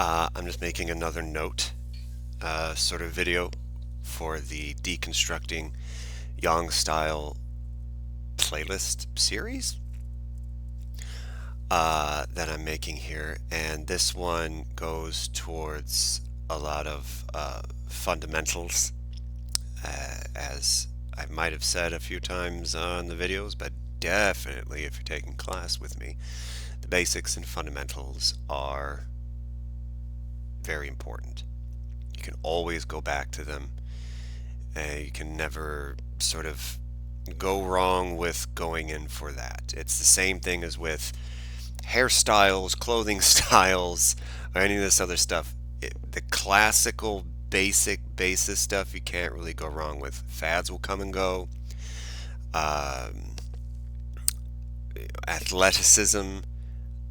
I'm just making another note, sort of video for the deconstructing Yang style playlist series that I'm making here, and this one goes towards a lot of fundamentals, as I might have said a few times on the videos, but definitely if you're taking class with me, the basics and fundamentals are very important. You can always go back to them. You can never sort of go wrong with going in for that. It's the same thing as with hairstyles, clothing styles, or any of this other stuff. The classical, basic, basis stuff you can't really go wrong with. Fads will come and go. Um, Athleticism,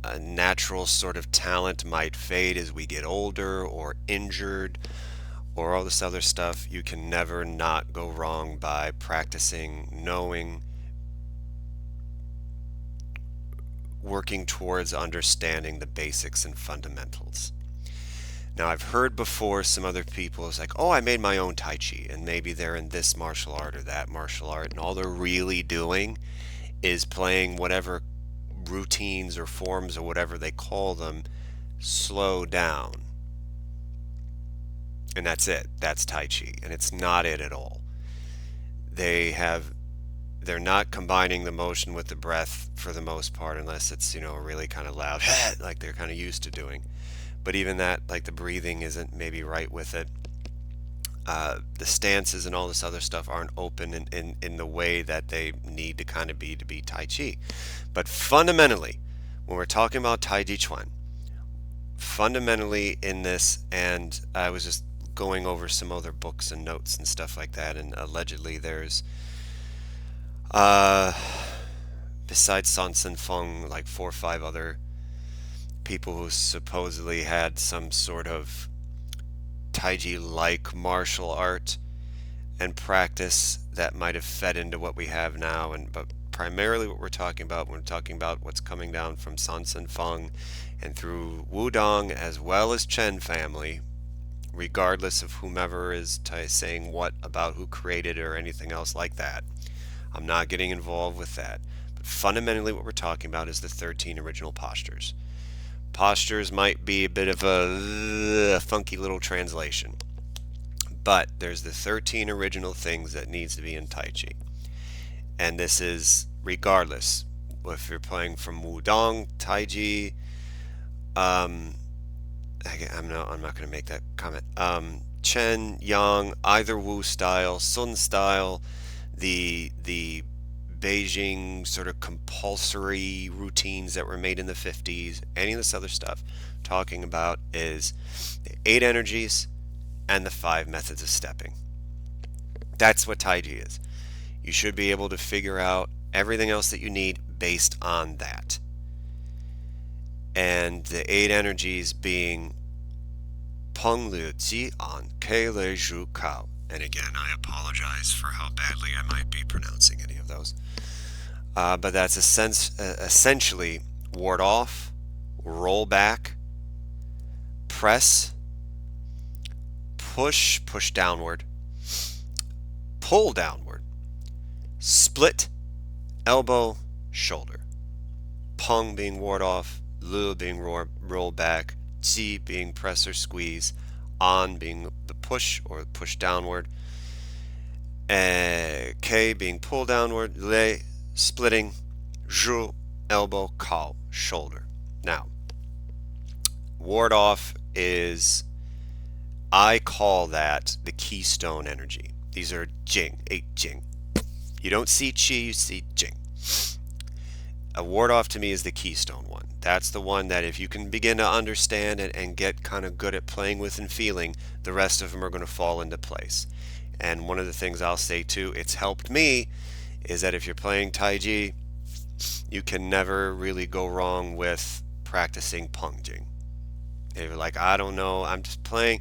a natural sort of talent might fade as we get older or injured or all this other stuff. You can never not go wrong by practicing, knowing, working towards understanding the basics and fundamentals. Now, I've heard before some other people is like, oh, I made my own Tai Chi, and maybe they're in this martial art or that martial art, and all they're really doing is playing whatever routines or forms or whatever they call them slow down. And that's it. That's Tai Chi. And it's not it at all. They have they're not combining the motion with the breath for the most part, unless it's, really kind of loud, like they're kind of used to doing. But even that, like the breathing isn't maybe right with it. The stances and all this other stuff aren't open in the way that they need to kind of be to be Tai Chi. But fundamentally, when we're talking about Tai Chi Chuan, fundamentally in this, and I was just going over some other books and notes and stuff like that, and allegedly there's uh, besides San Sin Feng, like 4 or 5 other people who supposedly had some sort of Taiji like martial art and practice that might have fed into what we have now, and but primarily what we're talking about when we're talking about what's coming down from San Sin Feng and through Wudong as well as Chen family, regardless of whomever is saying what about who created it or anything else like that. I'm not getting involved with that. But fundamentally what we're talking about is the 13 original postures. Postures might be a bit of a funky little translation, but there's the 13 original things that needs to be in Tai Chi. And this is regardless if you're playing from Wudong, Taiji, I'm not going to make that comment. Chen, Yang, either Wu style, Sun style, the Beijing sort of compulsory routines that were made in the 50s, any of this other stuff, talking about is the 8 energies and the 5 methods of stepping. That's what Taiji is. You should be able to figure out everything else that you need based on that. And the 8 energies being Peng Liu Ji An Ke Le Zhu Kao. And again, I apologize for how badly I might be pronouncing any of those. But that's essentially ward off, roll back, press, push downward, pull downward, split, elbow, shoulder. Peng being ward off, Lu being roll back, Ji being press or squeeze, An being the push or push downward, K being pull downward, Le splitting, Zhu elbow, Kao shoulder. Now, ward off is, I call that the keystone energy. These are Jing, 8 Jing. You don't see Qi, you see Jing. A ward off to me is the keystone one. That's the one that if you can begin to understand and get kind of good at playing with and feeling, the rest of them are going to fall into place. And one of the things I'll say too, it's helped me, is that if you're playing Taiji, you can never really go wrong with practicing Pengjing. If you're like, I don't know, I'm just playing,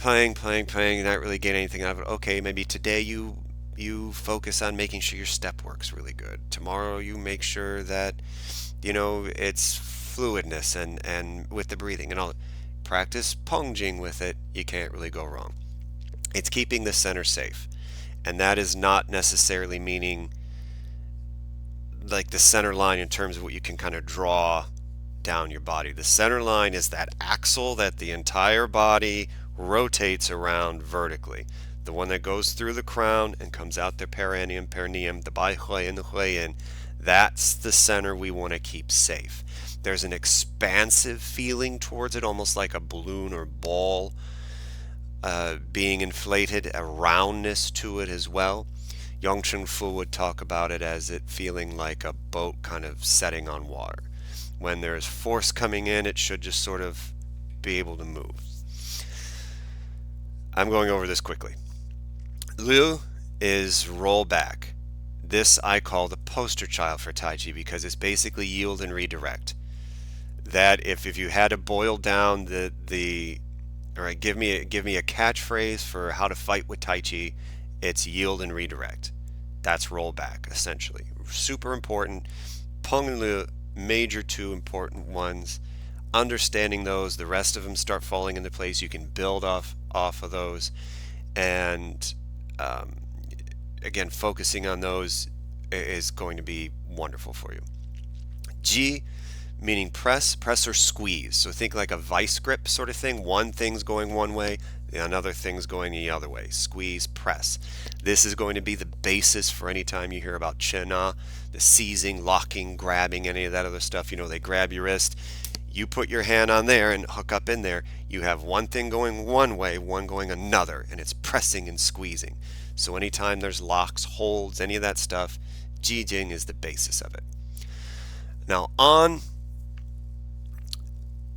not really getting anything out of it. Okay, maybe today you focus on making sure your step works really good. Tomorrow you make sure that it's fluidness and with the breathing and all. practice pungjing with it, you can't really go wrong. It's keeping the center safe. And that is not necessarily meaning like the center line in terms of what you can kind of draw down your body. The center line is that axle that the entire body rotates around vertically. The one that goes through the crown and comes out the perineum, the bai hui and the hui yin. That's the center we want to keep safe. There's an expansive feeling towards it, almost like a balloon or ball being inflated, a roundness to it as well. Yang Cheng Fu would talk about it as it feeling like a boat kind of setting on water. When there's force coming in, it should just sort of be able to move. I'm going over this quickly. Liu is roll back. This I call the poster child for Taiji because it's basically yield and redirect. That if you had to boil down the all right, give me a catchphrase for how to fight with Tai Chi, it's yield and redirect. That's roll back essentially. Super important. Peng and Liu, major two important ones. Understanding those, the rest of them start falling into place. You can build off of those, and again, focusing on those is going to be wonderful for you. Ji, meaning press or squeeze. So think like a vice grip sort of thing. One thing's going one way, another thing's going the other way. Squeeze, press. This is going to be the basis for any time you hear about Chena, the seizing, locking, grabbing, any of that other stuff. You know, they grab your wrist. You put your hand on there and hook up in there. You have one thing going one way, one going another, and it's pressing and squeezing. So anytime there's locks, holds, any of that stuff, Jijing is the basis of it. Now on,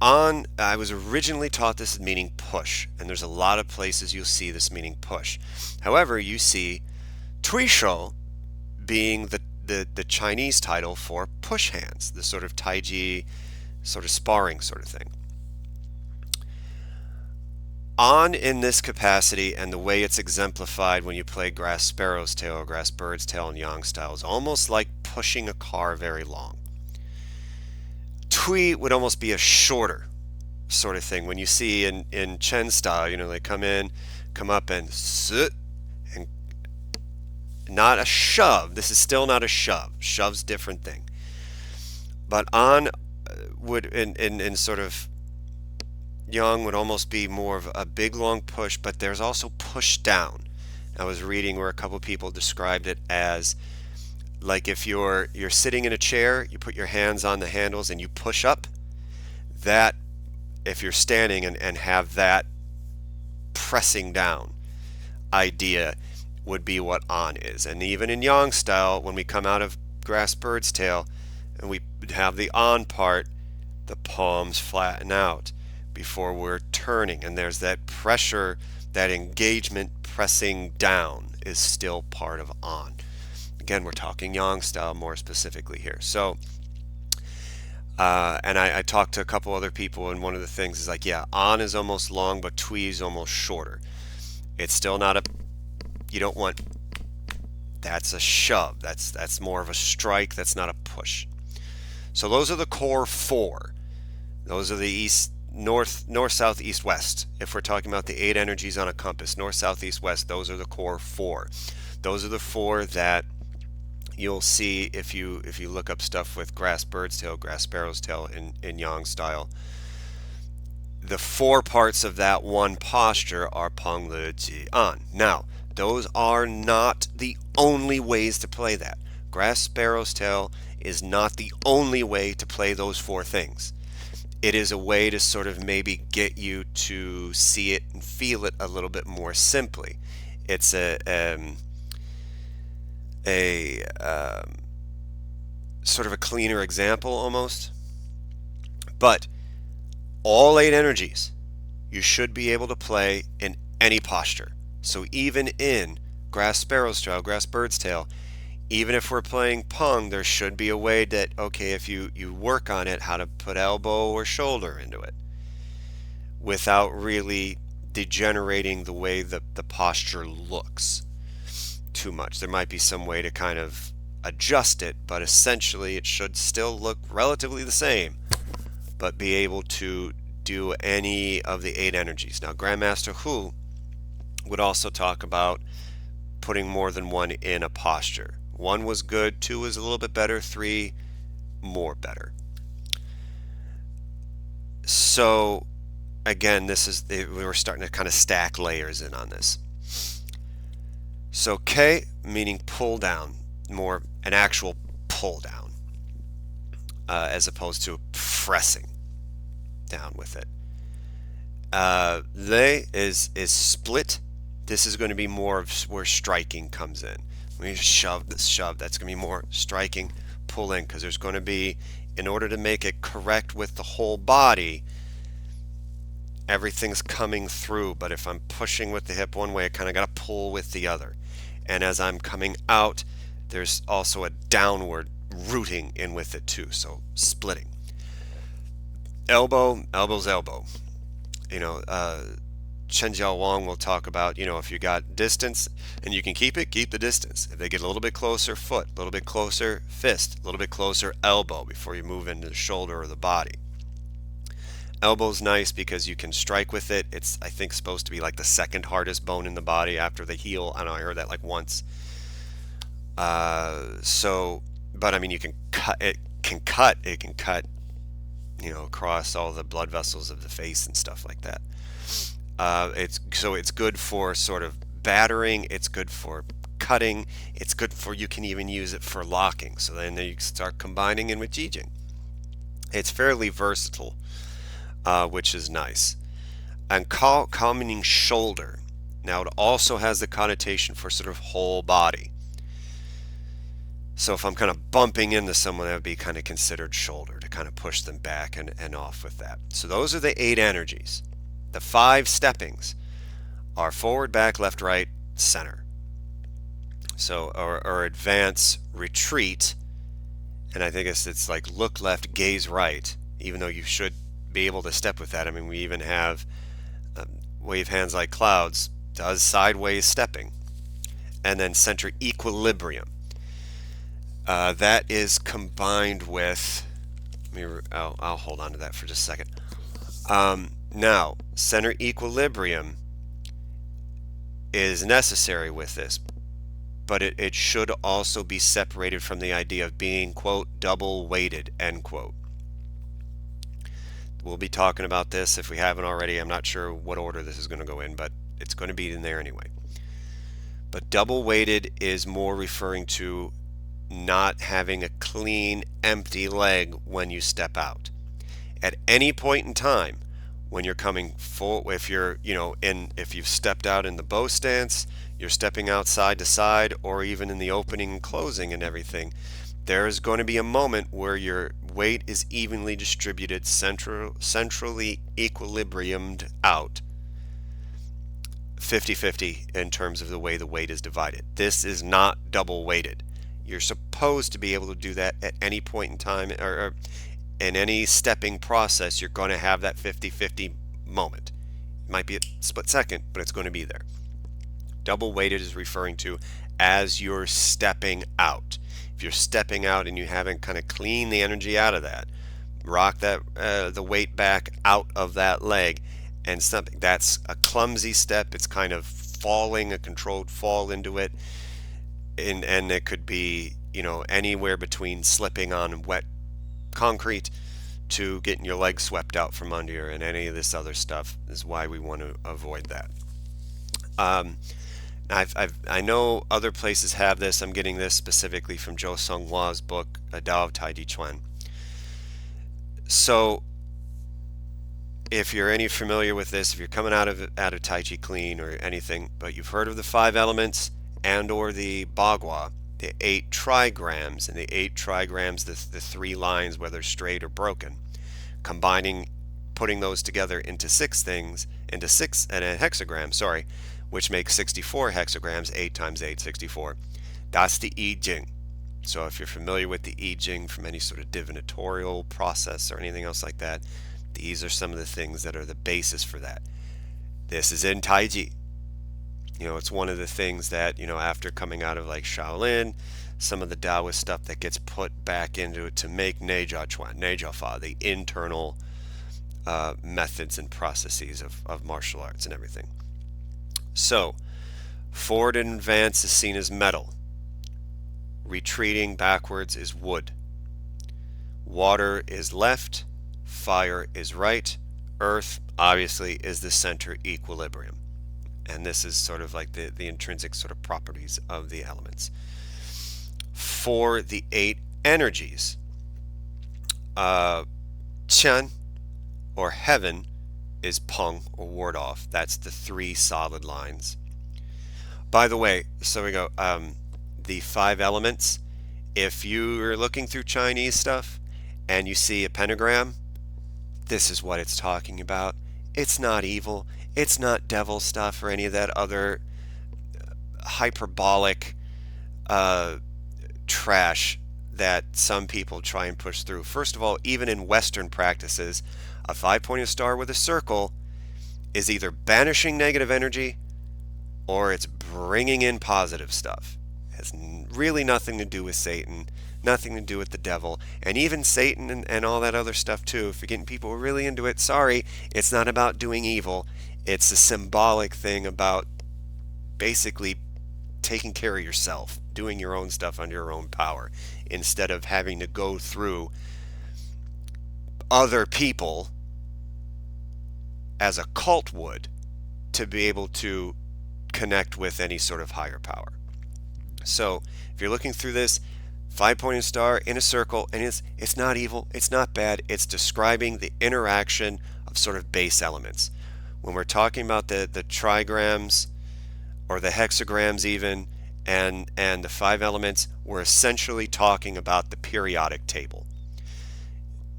I was originally taught this as meaning push, and there's a lot of places you'll see this meaning push. However, you see Tuishou being the Chinese title for push hands, the sort of Taiji, sort of sparring sort of thing. On in this capacity and the way it's exemplified when you play grass sparrow's tail or grass bird's tail in yang style is almost like pushing a car very long. Tui would almost be a shorter sort of thing. When you see in Chen style, you know, they come in, come up and sit, and not a shove. This is still not a shove. Shove's different thing. But on would in sort of yang would almost be more of a big long push, but there's also push down. I was reading where a couple people described it as like if you're sitting in a chair, you put your hands on the handles and you push up. That if you're standing and have that pressing down idea would be what on is. And even in yang style, when we come out of grass bird's tail and we have the on part, the palms flatten out before we're turning, and there's that pressure, that engagement pressing down is still part of on. Again, we're talking yang style more specifically here. So and I talked to a couple other people, and one of the things is like, yeah, on is almost long, but tui is almost shorter. It's still not a, you don't want, that's a shove. That's more of a strike. That's not a push. So those are the core four. Those are the north, south, east, west. If we're talking about the 8 energies on a compass, north, south, east, west, those are the core four. Those are the four that you'll see if you look up stuff with grass bird's tail, grass sparrow's tail in yang style. The 4 parts of that one posture are Peng, Li, Ji, An. Now, those are not the only ways to play that. Grass sparrow's tail is not the only way to play those 4 things. It is a way to sort of maybe get you to see it and feel it a little bit more simply. It's a sort of a cleaner example almost. But all 8 energies you should be able to play in any posture. So even in grass sparrow's tail, grass bird's tail, even if we're playing Peng, there should be a way that, okay, if you work on it, how to put elbow or shoulder into it without really degenerating the way the posture looks too much. There might be some way to kind of adjust it, but essentially it should still look relatively the same, but be able to do any of the 8 energies. Now, Grandmaster Hu would also talk about putting more than one in a posture. 1 was good, 2 was a little bit better, 3 more better. So again, we were starting to kind of stack layers in on this. So K meaning pull down, more an actual pull down, as opposed to pressing down with it. Le is split. This is going to be more of where striking comes in. When you shove, that's going to be more striking, pull in, because there's going to be, in order to make it correct with the whole body, everything's coming through. But if I'm pushing with the hip one way, I kind of got to pull with the other. And as I'm coming out, there's also a downward rooting in with it too. So splitting. Elbow's elbow. Chen Jiao Wang will talk about, if you got distance and you can keep it, keep the distance. If they get a little bit closer, foot, a little bit closer, fist, a little bit closer, elbow, before you move into the shoulder or the body. Elbow's nice because you can strike with it. It's, I think, supposed to be like the second hardest bone in the body after the heel. I know I heard that like once. But I mean, you can cut. It can cut, across all the blood vessels of the face and stuff like that. It's good for sort of battering. It's good for cutting. It's good for, you can even use it for locking. So then you start combining in with Jijing. It's fairly versatile, which is nice. And Kao meaning shoulder. Now it also has the connotation for sort of whole body. So if I'm kind of bumping into someone, that would be kind of considered shoulder, to kind of push them back and off with that. So those are the 8 energies. The 5 steppings are forward, back, left, right, center. So, or advance, retreat, and I think it's like look left, gaze right, even though you should be able to step with that. I mean, we even have wave hands like clouds, does sideways stepping. And then center equilibrium. That is combined with, I'll hold on to that for just a second. Now, center equilibrium is necessary with this, but it should also be separated from the idea of being, quote, double weighted, end quote. We'll be talking about this if we haven't already. I'm not sure what order this is going to go in, but it's going to be in there anyway. But double weighted is more referring to not having a clean, empty leg when you step out. At any point in time, when you're coming full, if you've stepped out in the bow stance, you're stepping out side to side, or even in the opening and closing and everything, there is going to be a moment where your weight is evenly distributed, centrally equilibriumed out, 50-50 in terms of the way the weight is divided. This is not double weighted. You're supposed to be able to do that at any point in time, or in any stepping process. You're going to have that 50-50 moment. It might be a split second, but it's going to be there. Double weighted is referring to as you're stepping out. If you're stepping out and you haven't kind of cleaned the energy out of that, rock that the weight back out of that leg, and something that's a clumsy step. It's kind of falling, a controlled fall into it. And it could be, anywhere between slipping on wet concrete to getting your leg swept out from under you, and any of this other stuff is why we want to avoid that. I know other places have this. I'm getting this specifically from Zhou Songhua's book, A Tao of Taiji Chuan. So if you're any familiar with this, if you're coming out of Taiji clean or anything, but you've heard of the 5 elements and or the Bagua, the 8 trigrams, and the 8 trigrams, the 3 lines, whether straight or broken, combining, putting those together into 6 things, into 6 and a hexagram, which makes 64 hexagrams. 8 times 8, 64. That's the I Ching. So if you're familiar with the I Ching from any sort of divinatorial process or anything else like that, these are some of the things that are the basis for that. This is in Taiji. It's one of the things that, after coming out of like Shaolin, some of the Taoist stuff that gets put back into it to make Neijia Chuan, Neijia Fa, the internal methods and processes of martial arts and everything. So, forward and advance is seen as metal. Retreating backwards is wood. Water is left. Fire is right. Earth, obviously, is the center equilibrium. And this is sort of like the intrinsic sort of properties of the elements. For the 8 energies, Qian, or heaven, is Peng, or ward off. That's the 3 solid lines. By the way, so we go, the 5 elements, if you are looking through Chinese stuff and you see a pentagram, this is what it's talking about. It's not evil. It's not devil stuff or any of that other hyperbolic trash that some people try and push through. First of all, even in Western practices, a 5-pointed star with a circle is either banishing negative energy or it's bringing in positive stuff. It has really nothing to do with Satan, nothing to do with the devil, and even Satan and all that other stuff too. If you're getting people really into it, sorry, it's not about doing evil. It's a symbolic thing about basically taking care of yourself, doing your own stuff under your own power, instead of having to go through other people as a cult would to be able to connect with any sort of higher power. So if you're looking through this 5-pointed star in a circle, and it's not evil, it's not bad, it's describing the interaction of sort of base elements. When we're talking about the trigrams or the hexagrams even, and the 5 elements, we're essentially talking about the periodic table.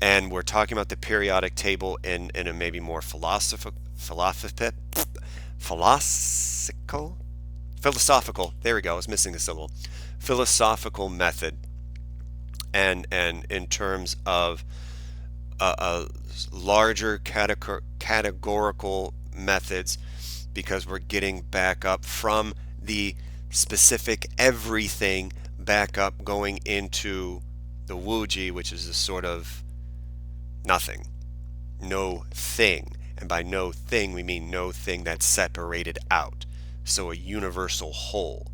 And we're talking about the periodic table in a maybe more philosophical, there we go, I was missing the syllable, philosophical method, and in terms of a larger categorical methods, because we're getting back up from the specific everything back up going into the Wuji, which is a sort of nothing, no thing. And by no thing, we mean no thing that's separated out. So a universal whole.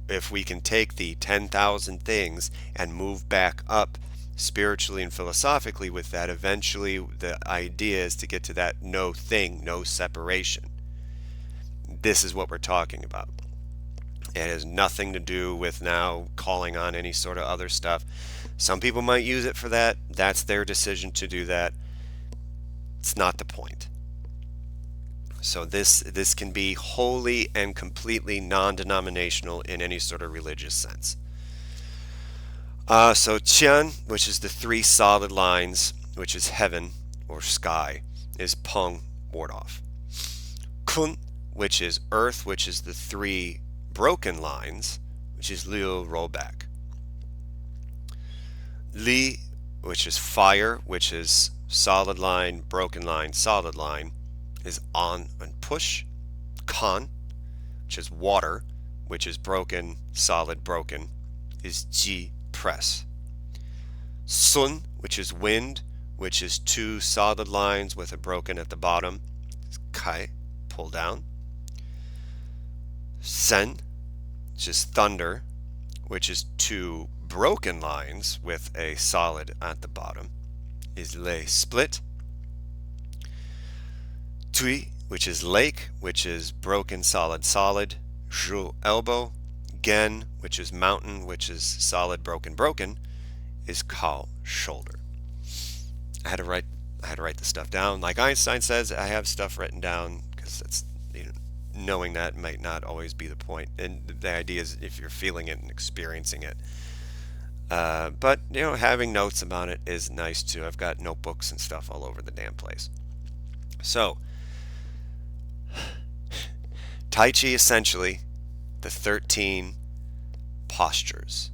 If we can take the 10,000 things and move back up spiritually and philosophically with that, eventually the idea is to get to that no thing, no separation. This is what we're talking about. It has nothing to do with now calling on any sort of other stuff. Some people might use it for that. That's their decision to do that. It's not the point. So this can be wholly and completely non-denominational in any sort of religious sense. So Qian, which is the 3 solid lines, which is heaven or sky, is Peng, ward off. Kun, which is earth, which is the 3 broken lines, which is Liu, roll back. Li, which is fire, which is solid line, broken line, solid line, is on and push. Kan, which is water, which is broken, solid, broken, is Ji, press. Sun, which is wind, which is 2 solid lines with a broken at the bottom, is Kai, pull down. Sen, which is thunder, which is 2 broken lines with a solid at the bottom, is Lei, split. Tui, which is lake, which is broken, solid, solid, Zhu, elbow. Gen, which is mountain, which is solid, broken, broken, is Kao, shoulder. I had to write the stuff down. Like Einstein says, I have stuff written down because that's, knowing that might not always be the point. And the idea is if you're feeling it and experiencing it. But having notes about it is nice too. I've got notebooks and stuff all over the damn place. So Tai Chi, essentially the 13 postures,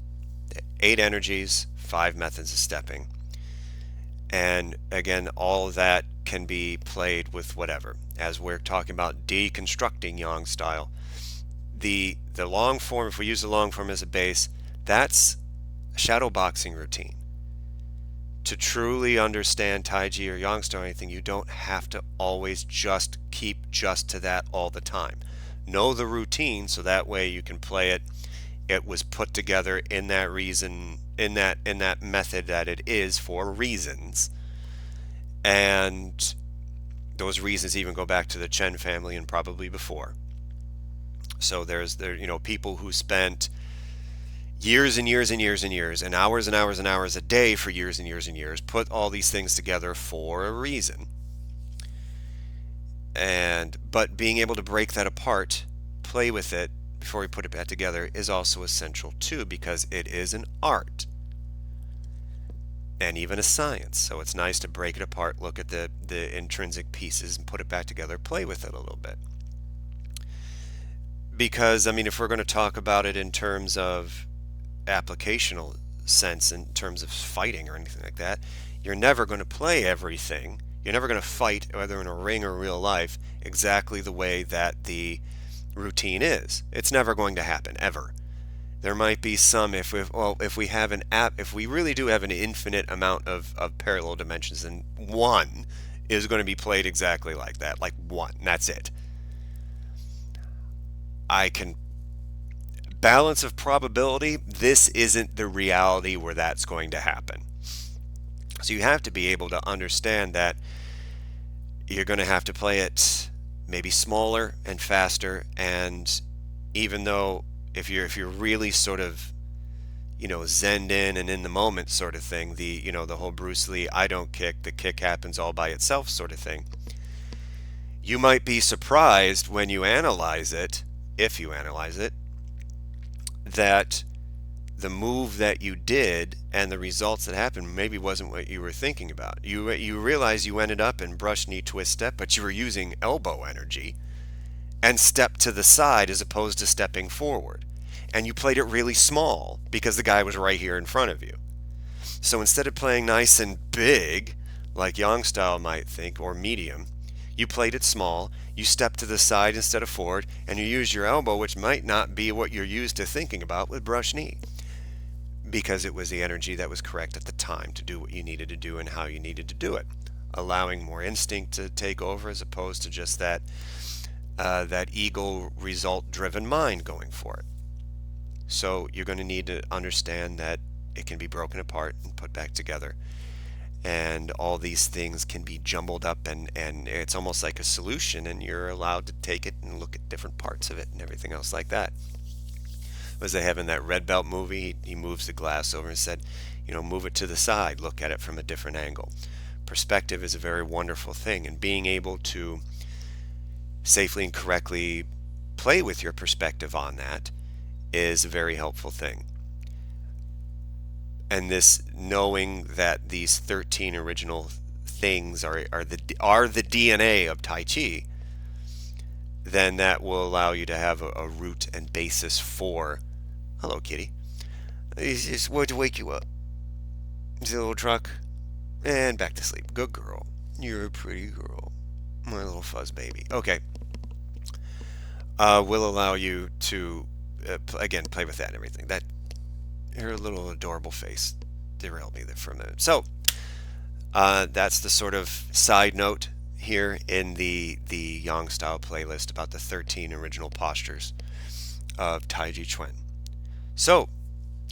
the 8 energies, 5 methods of stepping. And again, all of that can be played with whatever. As we're talking about deconstructing Yang style, the long form, if we use the long form as a base, that's a shadow boxing routine. to truly understand Taiji or Yangsta or anything, you don't have to always just keep just to that all the time. Know the routine so that way you can play it. It was put together in that reason, in that method that it is for reasons. And those reasons even go back to the Chen family and probably before. So there people who spent years and years and years and years and hours and hours and hours a day for years and years and years, put all these things together for a reason. And but being able to break that apart, play with it before we put it back together is also essential too, because it is an art and even a science. So it's nice to break it apart, look at the intrinsic pieces and put it back together, play with it a little bit. Because I mean, if we're going to talk about it in terms of applicational sense, in terms of fighting or anything like that, you're never going to play everything. You're never going to fight, whether in a ring or real life, exactly the way that the routine is. It's never going to happen, ever. There might be some, if we have an app, if we really do have an infinite amount of parallel dimensions, then one is going to be played exactly like that, like one. That's it. I can balance of probability, this isn't the reality where that's going to happen. So you have to be able to understand that you're going to have to play it maybe smaller and faster. And even though if you're really sort of zenned in and in the moment sort of thing, the whole Bruce Lee I don't kick, the kick happens all by itself sort of thing, you might be surprised when you analyze it, if you analyze it, that the move that you did and the results that happened maybe wasn't what you were thinking about. You realize you ended up in brush knee twist step, but you were using elbow energy and stepped to the side as opposed to stepping forward. And you played it really small because the guy was right here in front of you. So instead of playing nice and big, like Yang style might think, or medium, you played it small, you stepped to the side instead of forward, and you used your elbow, which might not be what you're used to thinking about with brush knee, because it was the energy that was correct at the time to do what you needed to do and how you needed to do it, allowing more instinct to take over as opposed to just that ego result driven mind going for it. So you're going to need to understand that it can be broken apart and put back together, and all these things can be jumbled up, and it's almost like a solution, and you're allowed to take it and look at different parts of it and everything else like that. Was they have in that Red Belt movie, he moves the glass over and said, move it to the side, look at it from a different angle. Perspective is a very wonderful thing, and being able to safely and correctly play with your perspective on that is a very helpful thing. And this knowing that these 13 original things are the DNA of Tai Chi, then that will allow you to have a root and basis for. Hello, kitty. He's just wanted to wake you up. Is it a little truck? And back to sleep. Good girl. You're a pretty girl. My little fuzz baby. Okay. Will allow you to, again, play with that and everything. That her little adorable face derailed me there for a minute. So that's the sort of side note here in the Yang style playlist about the 13 original postures of Taiji Chuan. So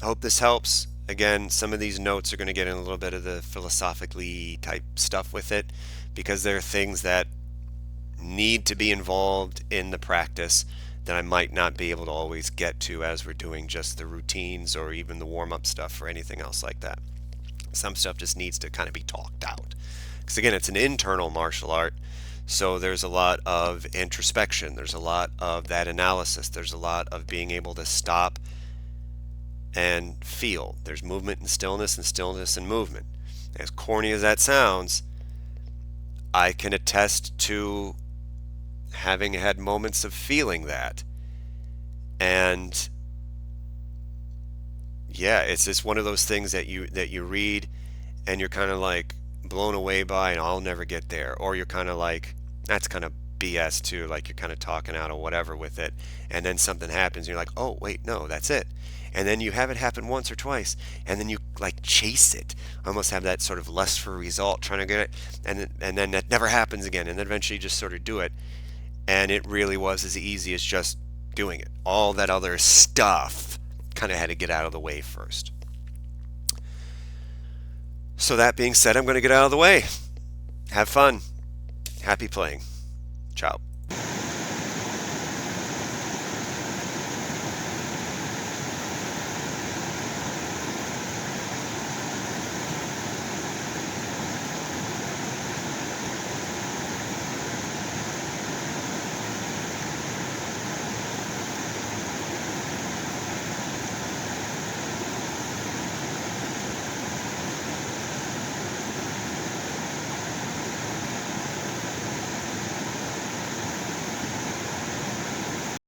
I hope this helps. Again, some of these notes are going to get in a little bit of the philosophically type stuff with it, because there are things that need to be involved in the practice that I might not be able to always get to as we're doing just the routines or even the warm-up stuff or anything else like that. Some stuff just needs to kind of be talked out. Because again, it's an internal martial art, so there's a lot of introspection, there's a lot of that analysis, there's a lot of being able to stop and feel. There's movement and stillness and movement. As corny as that sounds, I can attest to having had moments of feeling that. And yeah, it's just one of those things that you read and you're kind of like blown away by, and I'll never get there, or you're kind of like, that's kind of BS too, like you're kind of talking out of whatever with it, and then something happens, and you're like, oh, wait, no, that's it. And then you have it happen once or twice, and then you like chase it, almost have that sort of lust for result, trying to get it, and then that never happens again, and then eventually you just sort of do it, and it really was as easy as just doing it. All that other stuff kind of had to get out of the way first. So that being said, I'm going to get out of the way. Have fun. Happy playing. Ciao.